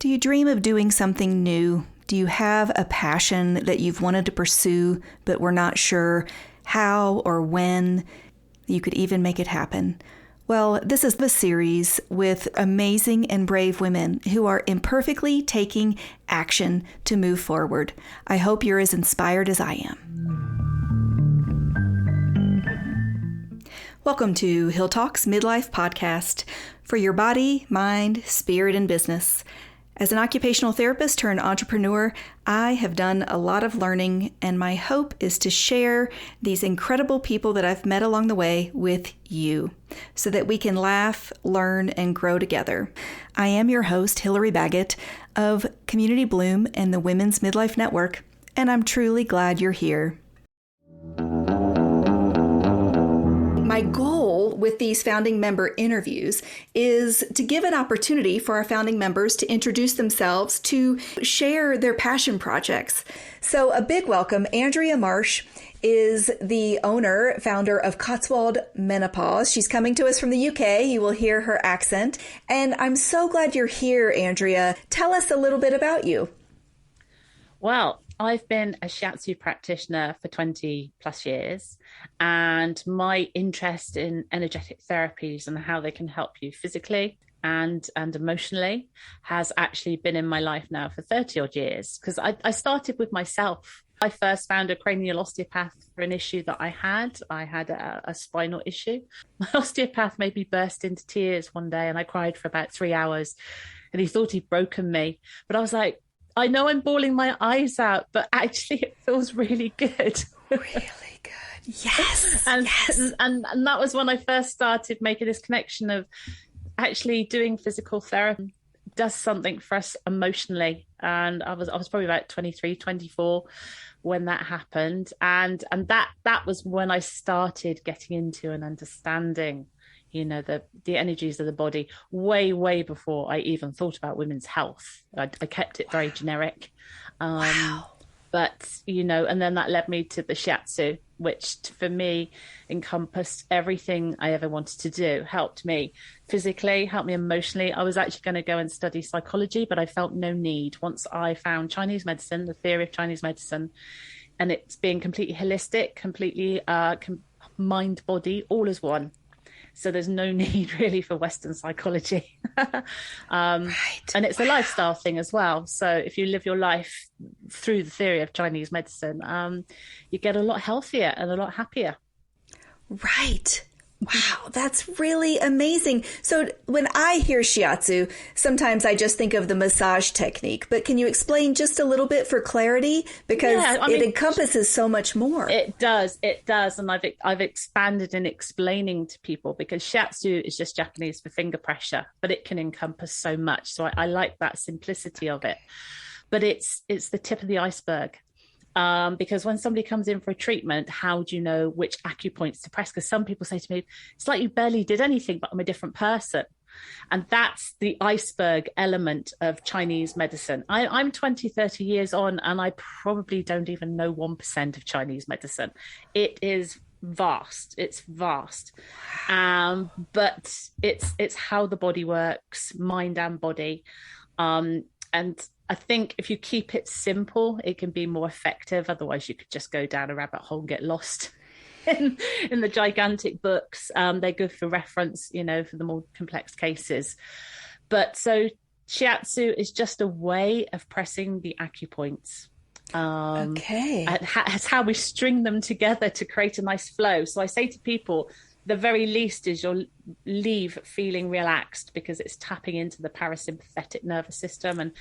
Do you dream of doing something new? Do you have a passion that you've wanted to pursue, but were not sure how or when you could even make it happen? Well, this is the series with amazing and brave women who are imperfectly taking action to move forward. I hope you're as inspired as I am. Welcome to Hill Talks Midlife Podcast for your body, mind, spirit, and business. As an occupational therapist turned entrepreneur, I have done a lot of learning, and my hope is to share these incredible people that I've met along the way with you so that we can laugh, learn, and grow together. I am your host, Hillary Baggett of Community Bloom and the Women's Midlife Network, and I'm truly glad you're here. My goal with these founding member interviews is to give an opportunity for our founding members to introduce themselves, to share their passion projects. So a big welcome. Andrea Marsh is the founder of Cotswold Menopause. She's coming to us from the UK. You will hear her accent. And I'm so glad you're here, Andrea. Tell us a little bit about you. Well, I've been a shiatsu practitioner for 20 plus years, and my interest in energetic therapies and how they can help you physically and emotionally has actually been in my life now for 30 odd years, because I started with myself. I first found a cranial osteopath for an issue that I had. I had a spinal issue. My osteopath made me burst into tears one day, and I cried for about 3 hours, and he thought he'd broken me. But I was like, I know I'm bawling my eyes out, but actually it feels really good. Really good. Yes. And that was when I first started making this connection of actually doing physical therapy does something for us emotionally. And I was probably about 23, 24 when that happened. And that was when I started getting into and understanding, you know, the energies of the body way before I even thought about women's health. I kept it very generic. But, you know, and then that led me to the shiatsu, which for me encompassed everything I ever wanted to do. Helped me physically, helped me emotionally. I was actually going to go and study psychology, but I felt no need. Once I found Chinese medicine, the theory of Chinese medicine, and it's being completely holistic, completely mind, body, all as one. So there's no need really for Western psychology. Right. And it's a lifestyle thing as well. So if you live your life through the theory of Chinese medicine, you get a lot healthier and a lot happier. Right. Wow, that's really amazing. So when I hear shiatsu, sometimes I just think of the massage technique, but can you explain just a little bit for clarity? Because it encompasses so much more. It does. And I've expanded in explaining to people, because shiatsu is just Japanese for finger pressure, but it can encompass so much. So I like that simplicity of it. But it's the tip of the iceberg. Because when somebody comes in for a treatment, how do you know which acupoints to press? Because some people say to me, it's like you barely did anything, but I'm a different person. And that's the iceberg element of Chinese medicine. I'm 20, 30 years on, and I probably don't even know 1% of Chinese medicine. It is vast. It's vast. But it's how the body works, mind and body. And I think if you keep it simple, it can be more effective. Otherwise, you could just go down a rabbit hole and get lost in the gigantic books. They're good for reference, you know, for the more complex cases. But so shiatsu is just a way of pressing the acupoints. Okay. It's how we string them together to create a nice flow. So I say to people, the very least is you'll leave feeling relaxed, because it's tapping into the parasympathetic nervous system, and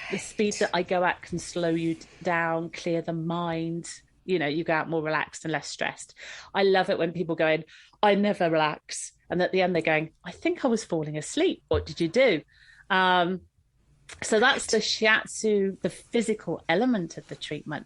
the speed that I go at can slow you down, clear the mind. You know, you go out more relaxed and less stressed. I love it when people go in, I never relax. And at the end they're going, I think I was falling asleep. What did you do? So that's the shiatsu, the physical element of the treatment.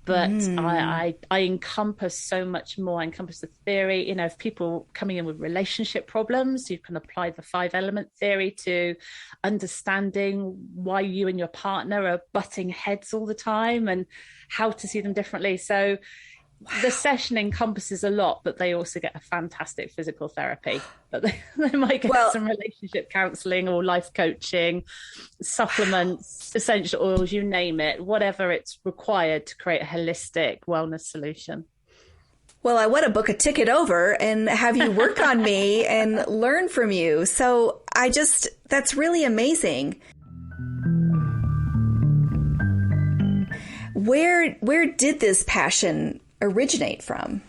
But I encompass so much more. I encompass the theory. You know, if people coming in with relationship problems, you can apply the 5-element theory to understanding why you and your partner are butting heads all the time and how to see them differently. So the session encompasses a lot, but they also get a fantastic physical therapy. But they might get some relationship counseling or life coaching, supplements, essential oils, you name it, whatever it's required to create a holistic wellness solution. Well, I want to book a ticket over and have you work on me and learn from you. So that's really amazing. Where did this passion originate from?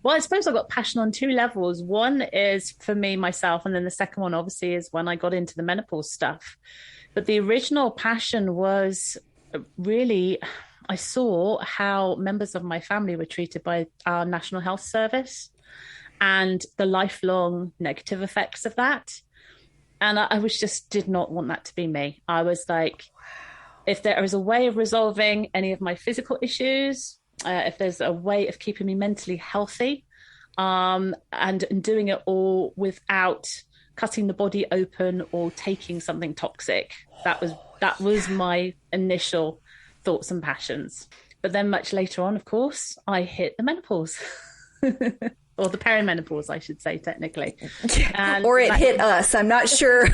Well, I suppose I got passion on two levels. One is for me, myself, and then the second one obviously is when I got into the menopause stuff. But the original passion was really, I saw how members of my family were treated by our National Health Service and the lifelong negative effects of that. And I did not want that to be me. I was like, if there is a way of resolving any of my physical issues, if there's a way of keeping me mentally healthy, and doing it all without cutting the body open or taking something toxic, that was my initial thoughts and passions. But then much later on, of course, I hit the menopause. Or the perimenopause, I should say, technically. Or it hit us. I'm not sure.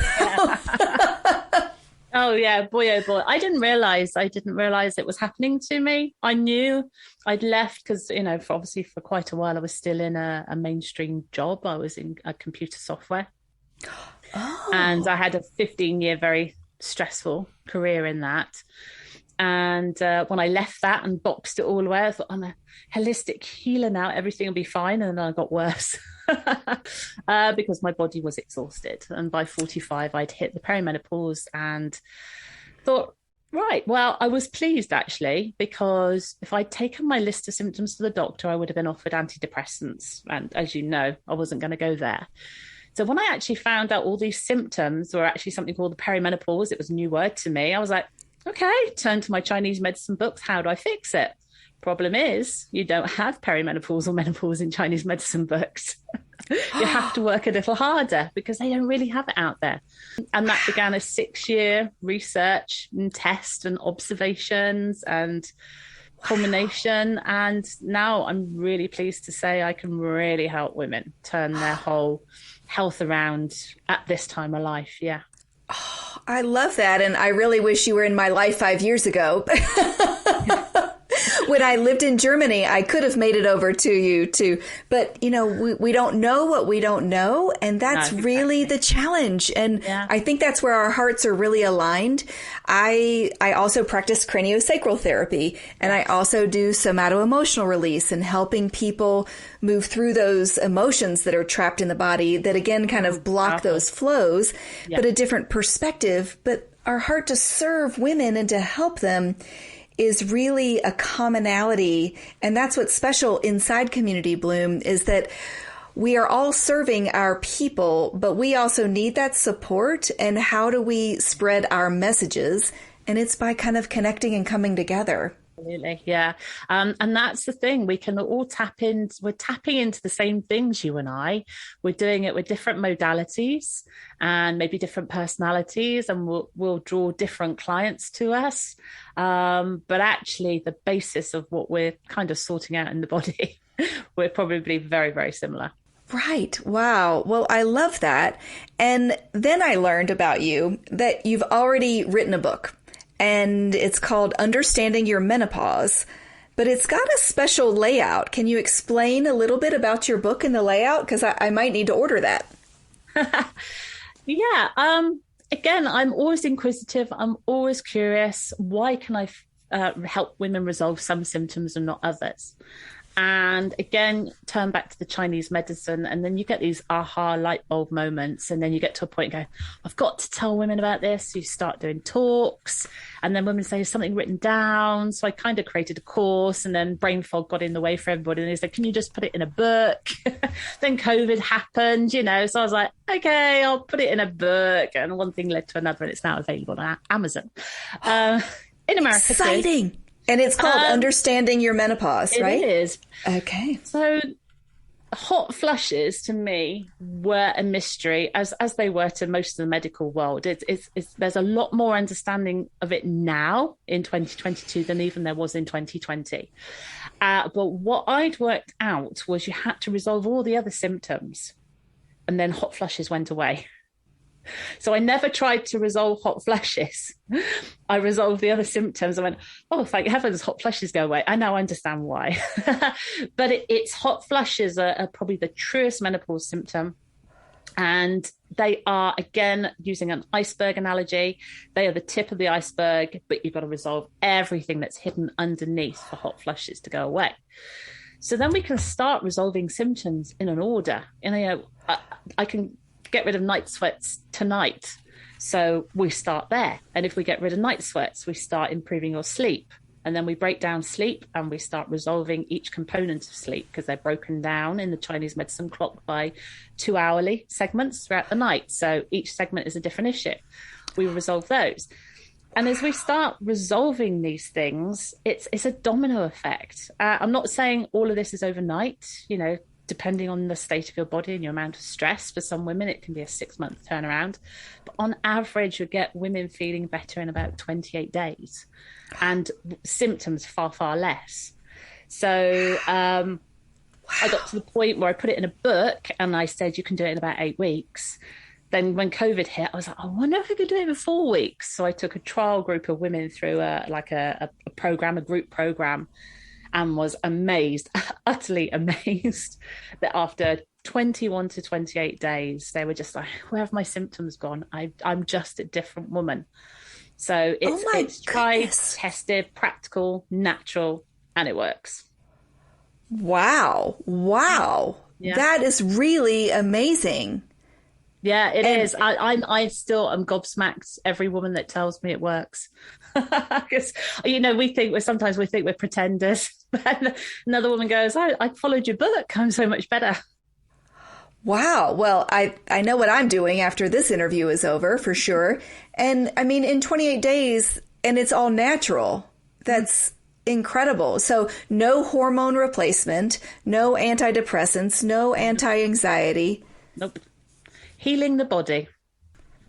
Oh yeah, boy, oh boy. I didn't realize it was happening to me. I knew I'd left because, obviously for quite a while, I was still in a mainstream job. I was in a computer software. Oh. And I had a 15-year, very stressful career in that. And when I left that and boxed it all away, I thought, I'm a holistic healer now. Everything will be fine. And then I got worse because my body was exhausted. And by 45, I'd hit the perimenopause and thought, right, well, I was pleased actually, because if I'd taken my list of symptoms to the doctor, I would have been offered antidepressants. And as you know, I wasn't going to go there. So when I actually found out all these symptoms were actually something called the perimenopause, it was a new word to me. I was like, okay, turn to my Chinese medicine books. How do I fix it? Problem is, you don't have perimenopause or menopause in Chinese medicine books. You have to work a little harder because they don't really have it out there. And that began a 6-year research and test and observations and culmination. And now I'm really pleased to say I can really help women turn their whole health around at this time of life. Yeah. Oh, I love that. And I really wish you were in my life 5 years ago. When I lived in Germany, I could have made it over to you too. But, we don't know what we don't know. And that's really the challenge. And I think that's where our hearts are really aligned. I also practice craniosacral therapy, and I also do somato-emotional release and helping people move through those emotions that are trapped in the body that, again, kind of block those flows, but a different perspective. But our heart to serve women and to help them is really a commonality. And that's what's special inside Community Bloom, is that we are all serving our people, but we also need that support. And how do we spread our messages? And it's by kind of connecting and coming together. Absolutely. Yeah. And that's the thing. We can all we're tapping into the same things, you and I. We're doing it with different modalities and maybe different personalities, and we'll draw different clients to us. But actually, the basis of what we're kind of sorting out in the body, we're probably very, very similar. Right. Wow. Well, I love that. And then I learned about you that you've already written a book. And it's called Understanding Your Menopause, but it's got a special layout. Can you explain a little bit about your book and the layout? Because I might need to order that. Yeah. Again, I'm always inquisitive. I'm always curious. Why can I help women resolve some symptoms and not others? And again, turn back to the Chinese medicine, and then you get these aha light bulb moments, and then you get to a point and go, I've got to tell women about this. You start doing talks, and then women say, is something written down? So I kind of created a course, and then brain fog got in the way for everybody. And they said, can you just put it in a book? Then COVID happened, so I was like, okay, I'll put it in a book. And one thing led to another, and it's now available on Amazon. In America. Exciting. And it's called Understanding Your Menopause, right? It is. Okay. So hot flushes to me were a mystery, as they were to most of the medical world. There's a lot more understanding of it now in 2022 than even there was in 2020. But what I'd worked out was you had to resolve all the other symptoms, and then hot flushes went away. So I never tried to resolve hot flushes. I resolved the other symptoms. I went, oh, thank heavens, hot flushes go away. I now understand why. But it's hot flushes are probably the truest menopause symptom. And they are, again, using an iceberg analogy, they are the tip of the iceberg, but you've got to resolve everything that's hidden underneath for hot flushes to go away. So then we can start resolving symptoms in an order. And I can get rid of night sweats tonight. So we start there. And if we get rid of night sweats, we start improving your sleep. And then we break down sleep and we start resolving each component of sleep, because they're broken down in the Chinese medicine clock by 2-hourly segments throughout the night. So each segment is a different issue. We resolve those. And as we start resolving these things, it's a domino effect. I'm not saying all of this is overnight, depending on the state of your body and your amount of stress. For some women, it can be a 6-month turnaround. But on average, you get women feeling better in about 28 days and symptoms far, far less. So I got to the point where I put it in a book and I said, you can do it in about 8 weeks. Then when COVID hit, I was like, I wonder if I could do it in 4 weeks. So I took a trial group of women through a group program, and was amazed, utterly amazed, that after 21 to 28 days, they were just like, where have my symptoms gone? I'm just a different woman. So it's tried, tested, practical, natural, and it works. Wow. Yeah. That is really amazing. Yeah, it is. I still am gobsmacked every woman that tells me it works. Because, we think we're pretenders. But another woman goes, I followed your book. I'm so much better. Wow. Well, I know what I'm doing after this interview is over, for sure. And I mean, in 28 days, and it's all natural. That's incredible. So no hormone replacement, no antidepressants, no anti-anxiety. Nope. Healing the body.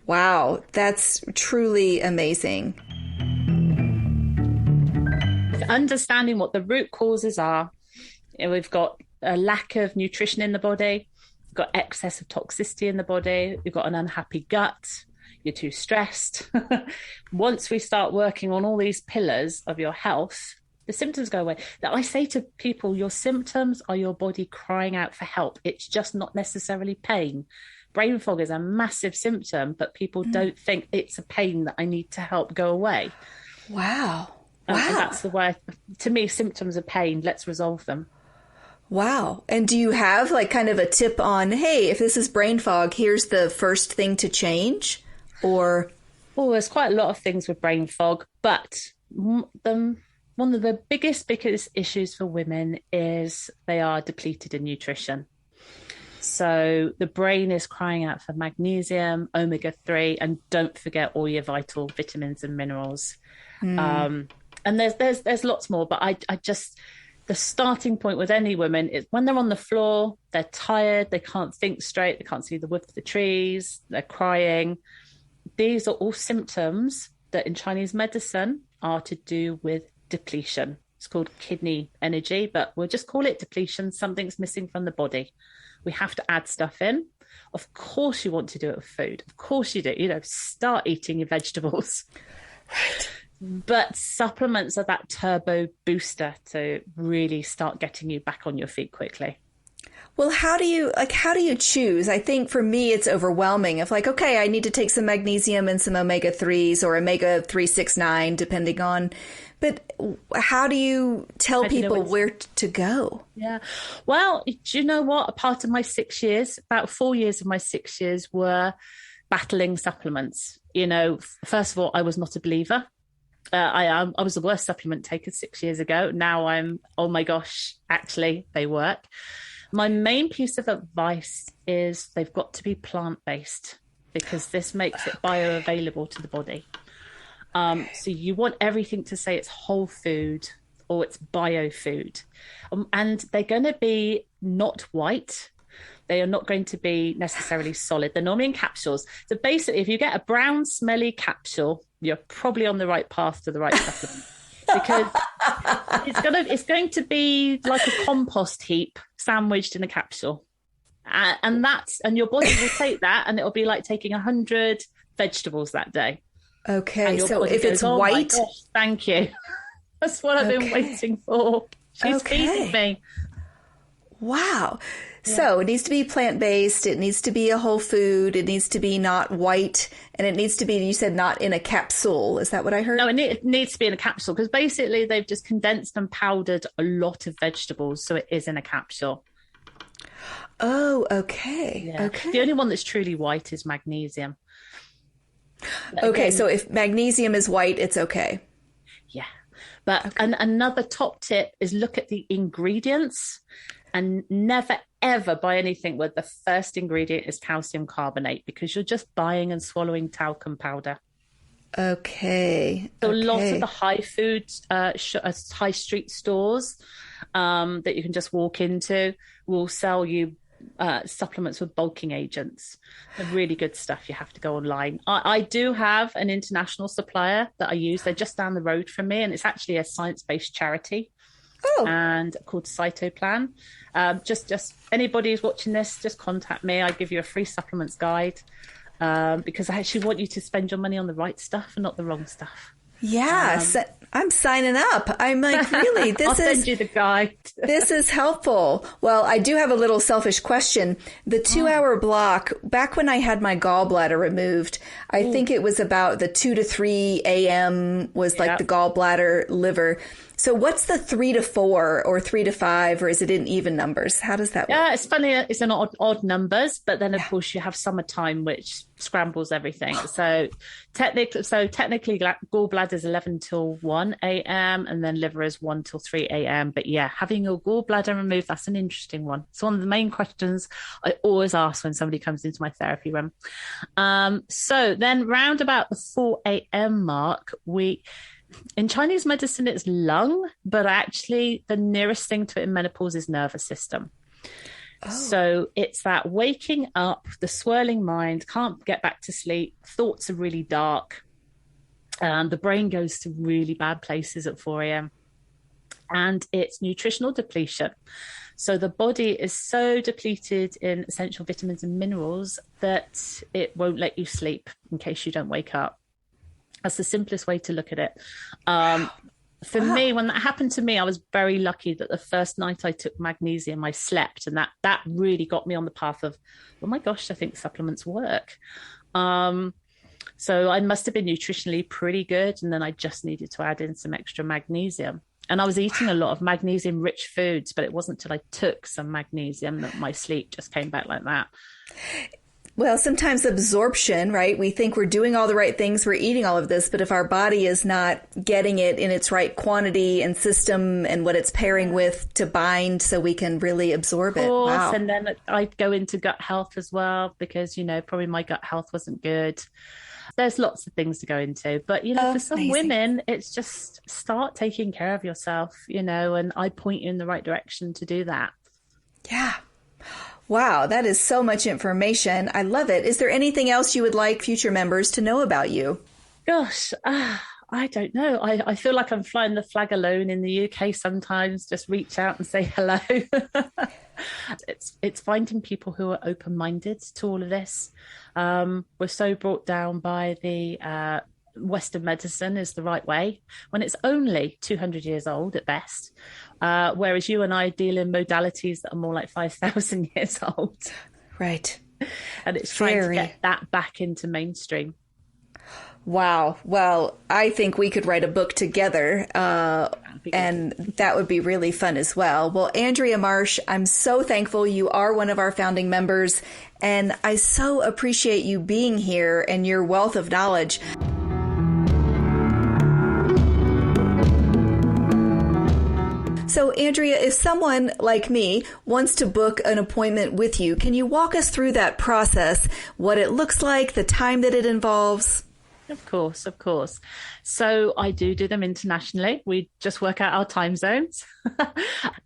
Wow, that's truly amazing. Understanding what the root causes are. We've got a lack of nutrition in the body. We've got excess of toxicity in the body. You've got an unhappy gut. You're too stressed. Once we start working on all these pillars of your health, the symptoms go away. I say to people, your symptoms are your body crying out for help. It's just not necessarily pain. Brain fog is a massive symptom, but people don't think it's a pain that I need to help go away. Wow. And that's the way, to me, symptoms are pain. Let's resolve them. Wow. And do you have kind of a tip on, hey, if this is brain fog, here's the first thing to change? Or? Oh, there's quite a lot of things with brain fog, but one of the biggest issues for women is they are depleted in nutrition. So the brain is crying out for magnesium, omega-3, and don't forget all your vital vitamins and minerals. And there's lots more, but I just, the starting point with any woman is when they're on the floor, they're tired, they can't think straight, they can't see the wood for the trees, they're crying. These are all symptoms that in Chinese medicine are to do with depletion. It's called kidney energy, but we'll just call it depletion. Something's missing from the body. We have to add stuff in. Of course you want to do it with food. Of course you do. Start eating your vegetables. Right. But supplements are that turbo booster to really start getting you back on your feet quickly. Well, how do you choose? I think for me, it's overwhelming. If okay, I need to take some magnesium and some omega-3s or omega-369, depending on. But how do you tell people where to go? Yeah. Well, do you know what? A part of my 6 years, about 4 years of my 6 years were battling supplements. First of all, I was not a believer. I was the worst supplement taker 6 years ago. Now I'm, oh my gosh, actually, they work. My main piece of advice is they've got to be plant-based because this makes it bioavailable to the body. So you want everything to say it's whole food, or it's bio food. And they're going to be not white. They are not going to be necessarily solid. They're normally in capsules. So basically, if you get a brown, smelly capsule, you're probably on the right path to the right supplement. Because it's going to be like a compost heap sandwiched in a capsule. And your body will take that, and it'll be like taking 100 vegetables that day. Okay, so if it's white... my gosh, thank you. That's what I've been waiting for. She's feeding me. Wow. Yeah. So it needs to be plant-based. It needs to be a whole food. It needs to be not white. And it needs to be, you said, not in a capsule. Is that what I heard? No, it needs to be in a capsule because basically they've just condensed and powdered a lot of vegetables. So it is in a capsule. Oh, okay. Yeah. Okay. The only one that's truly white is magnesium. Okay. Again, so if magnesium is white, it's okay. Yeah. But another top tip is look at the ingredients and never, ever buy anything where the first ingredient is calcium carbonate because you're just buying and swallowing talcum powder. Okay. So a lot of the high street stores that you can just walk into will sell you supplements with bulking agents. They're really good stuff. You have to go online. I do have an international supplier that I use. They're just down the road from me, and it's actually a science-based charity. And called Cytoplan. Just anybody who's watching this, just contact me. I give you a free supplements guide because I actually want you to spend your money on the right stuff and not the wrong stuff. Yes, I'm signing up. I'm like, really, I'll send you the guide. This is helpful. Well, I do have a little selfish question. The 2-hour block, back when I had my gallbladder removed, I think it was about the 2 to 3 a.m. was like the gallbladder liver. So what's the 3 to 4 or 3 to 5, or is it in even numbers? How does that work? Yeah, it's funny. It's in odd numbers, but then of course you have summertime, which scrambles everything. So technically gallbladder is 11 till 1 a.m. and then liver is 1 till 3 a.m. But yeah, having your gallbladder removed, that's an interesting one. It's one of the main questions I always ask when somebody comes into my therapy room. So then round about the 4 a.m. mark, in Chinese medicine, it's lung, but actually the nearest thing to it in menopause is nervous system. So it's that waking up, the swirling mind, can't get back to sleep, thoughts are really dark, the brain goes to really bad places at 4 a.m. And it's nutritional depletion. So the body is so depleted in essential vitamins and minerals that it won't let you sleep in case you don't wake up. That's the simplest way to look at it. For me, when that happened to me, I was very lucky that the first night I took magnesium, I slept. And that really got me on the path of, oh my gosh, I think supplements work. So I must have been nutritionally pretty good. And then I just needed to add in some extra magnesium. And I was eating a lot of magnesium-rich foods, but it wasn't until I took some magnesium that my sleep just came back like that. Well, sometimes absorption, right? We think we're doing all the right things, we're eating all of this, but if our body is not getting it in its right quantity and system and what it's pairing with to bind so we can really absorb it. Wow. And then I'd go into gut health as well because, probably my gut health wasn't good. There's lots of things to go into, but, for some women, it's just start taking care of yourself, and I point you in the right direction to do that. Yeah. Wow, that is so much information. I love it. Is there anything else you would like future members to know about you? Gosh, I don't know. I feel like I'm flying the flag alone in the UK sometimes. Just reach out and say hello. It's finding people who are open-minded to all of this. We're so brought down by the Western medicine is the right way when it's only 200 years old at best. Whereas you and I deal in modalities that are more like 5,000 years old. Right. And it's trying to get that back into mainstream. Wow. Well, I think we could write a book together, and that would be really fun as well. Well, Andrea Marsh, I'm so thankful you are one of our founding members, and I so appreciate you being here and your wealth of knowledge. So, Andrea, if someone like me wants to book an appointment with you, can you walk us through that process, what it looks like, the time that it involves? Of course, of course. So I do them internationally. We just work out our time zones.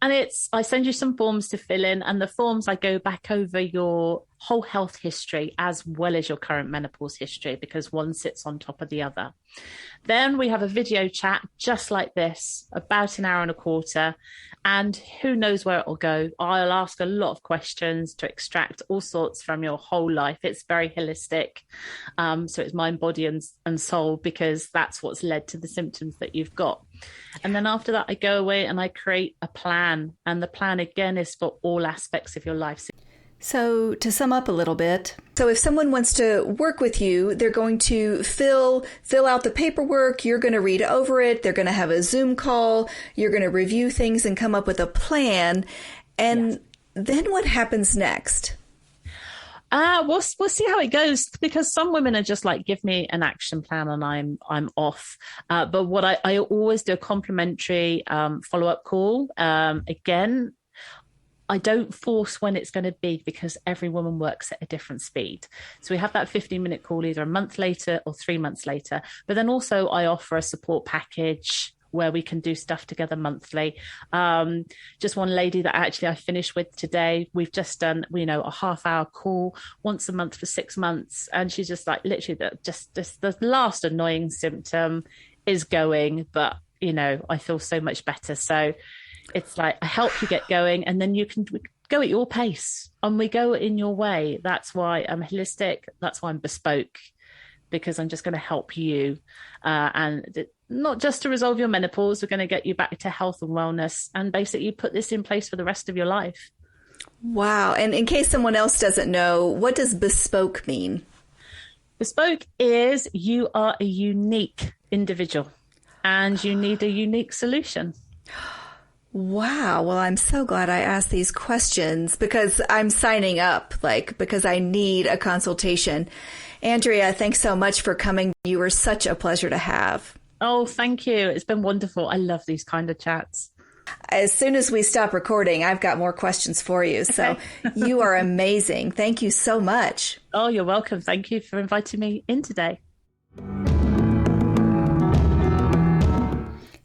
And I send you some forms to fill in, and the forms I go back over your whole health history as well as your current menopause history, because one sits on top of the other. Then we have a video chat just like this, about an hour and a quarter, and who knows where it will go. I'll ask a lot of questions to extract all sorts from your whole life. It's very holistic. So it's mind, body, and soul, because that's what's led to the symptoms that you've got. And then after that, I go away and I create a plan. And the plan, again, is for all aspects of your life. So to sum up a little bit, so if someone wants to work with you, they're going to fill out the paperwork, you're going to read over it, they're going to have a Zoom call, you're going to review things and come up with a plan. And then what happens next? We'll see how it goes, because some women are just like, give me an action plan and I'm off. But what I always do a complimentary follow-up call. Again, I don't force when it's going to be, because every woman works at a different speed. So we have that 15-minute call either a month later or 3 months later. But then also I offer a support package where we can do stuff together monthly. Just one lady that actually I finished with today, we've just done, a half-hour call once a month for 6 months. And she's just like, literally, the last annoying symptom is going, but, I feel so much better. So it's like, I help you get going, and then you can go at your pace, and we go in your way. That's why I'm holistic. That's why I'm bespoke, because I'm just going to help you. And not just to resolve your menopause, we're going to get you back to health and wellness, and basically put this in place for the rest of your life. Wow. And in case someone else doesn't know, what does bespoke mean? Bespoke is you are a unique individual and you need a unique solution. Wow. Well, I'm so glad I asked these questions, because I'm signing up, because I need a consultation. Andrea, thanks so much for coming. You were such a pleasure to have. Oh, thank you. It's been wonderful. I love these kind of chats. As soon as we stop recording, I've got more questions for you. So you are amazing. Thank you so much. Oh, you're welcome. Thank you for inviting me in today.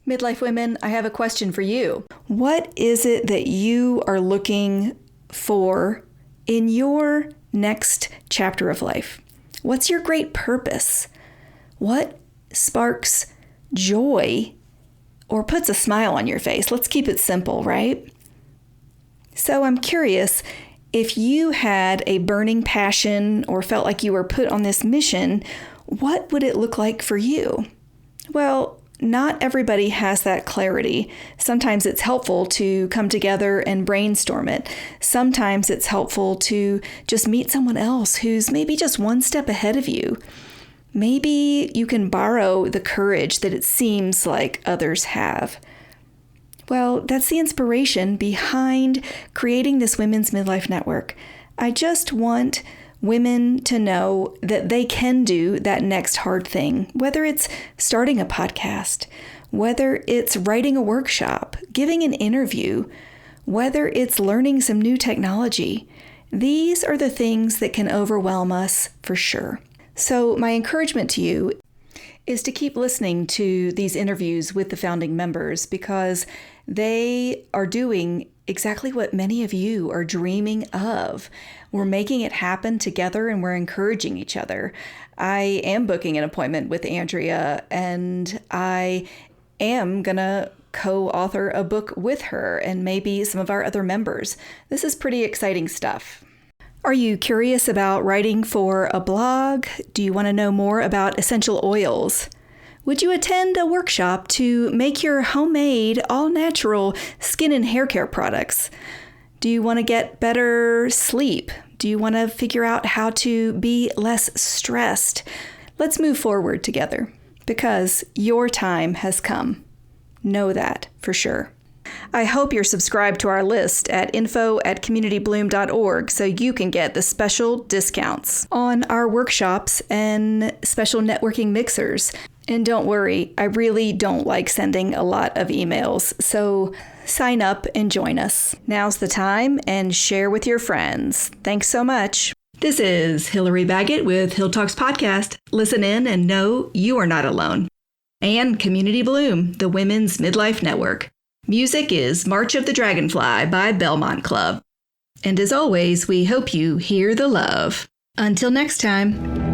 Midlife women, I have a question for you. What is it that you are looking for in your next chapter of life? What's your great purpose? What sparks joy or puts a smile on your face? Let's keep it simple, right? So I'm curious, if you had a burning passion or felt like you were put on this mission, what would it look like for you? Well, not everybody has that clarity. Sometimes it's helpful to come together and brainstorm it. Sometimes it's helpful to just meet someone else who's maybe just one step ahead of you. Maybe you can borrow the courage that it seems like others have. Well, that's the inspiration behind creating this Women's Midlife Network. I just want women to know that they can do that next hard thing, whether it's starting a podcast, whether it's writing a workshop, giving an interview, whether it's learning some new technology. These are the things that can overwhelm us for sure. So my encouragement to you is to keep listening to these interviews with the founding members, because they are doing exactly what many of you are dreaming of. We're making it happen together, and we're encouraging each other. I am booking an appointment with Andrea, and I am going to co-author a book with her and maybe some of our other members. This is pretty exciting stuff. Are you curious about writing for a blog? Do you want to know more about essential oils? Would you attend a workshop to make your homemade, all-natural skin and hair care products? Do you want to get better sleep? Do you want to figure out how to be less stressed? Let's move forward together, because your time has come. Know that for sure. I hope you're subscribed to our list at info@communitybloom.org so you can get the special discounts on our workshops and special networking mixers. And don't worry, I really don't like sending a lot of emails, so sign up and join us. Now's the time, and share with your friends. Thanks so much. This is Hillary Baggett with Hill Talks Podcast. Listen in and know you are not alone. And Community Bloom, the Women's Midlife Network. Music is March of the Dragonfly by Belmont Club. And as always, we hope you hear the love. Until next time.